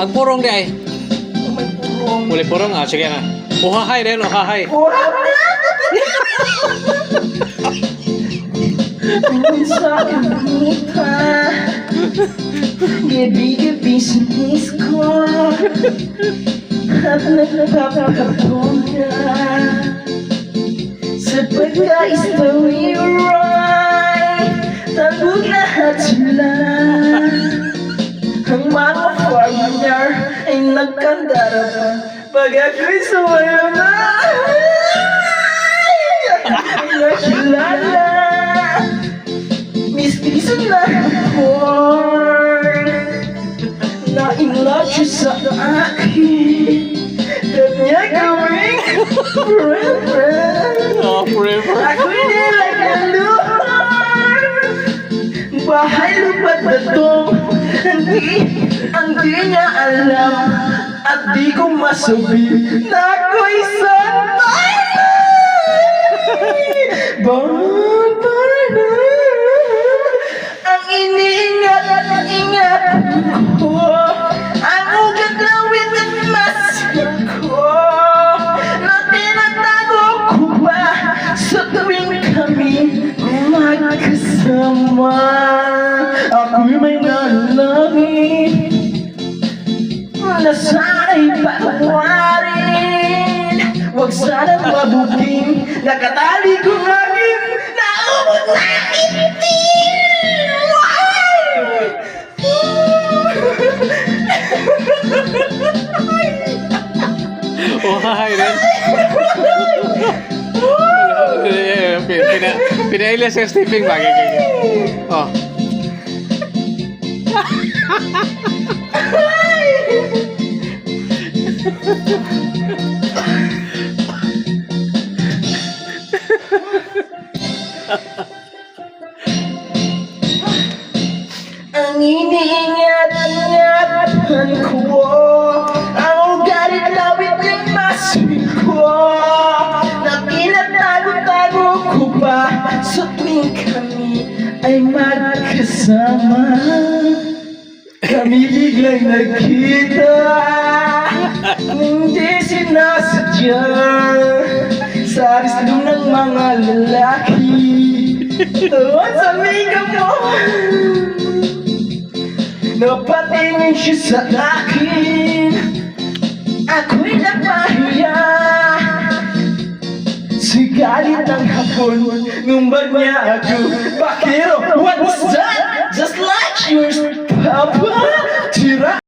Ang purong di ay. May purong. Muli purong ah, sige na. Uhahay din, uhahay. Sa kanita, gabi-gabi sa disco, at nagpapakapon ka sa pagka-istorya, talog lahat sila. Ang mga farmer ay nagkandara pa pag ako'y sumaya na. Ako'y nakilala, mistiso na ako na in love siya sa akin. Kanya gawing forever. Oh, forever. Ako'y nilagaluhan, bahay lupa't batong. Hindi niya alam at di ko masabi na ako'y santay. Bantay na ang iniingat-ingat ko, ang ugat na within mask ko, na tinatago ko ba sa tuwing kami magkasama. Ako'y may nalangin na sana'y patawarin. Huwag sanang mabuking nakatali kong aking naumot na itim. Uhahay din. Pinailas sa Stephen ba? Oh. Ang iniingat-ingatan ko, ang galit na within mask ko, na tinatago-tago ko ba sa tuwing kami ay magkasama. Kami biglang nagkita, hindi sinasadya, sa rislong ng mga lalaki. Tawad sa makeup mo, napatingin siya sa akin. Ako'y napahiya sa galit ng hapon, ngumbag niya ako. Bakero, what was that? Just like yours, Papa. Tira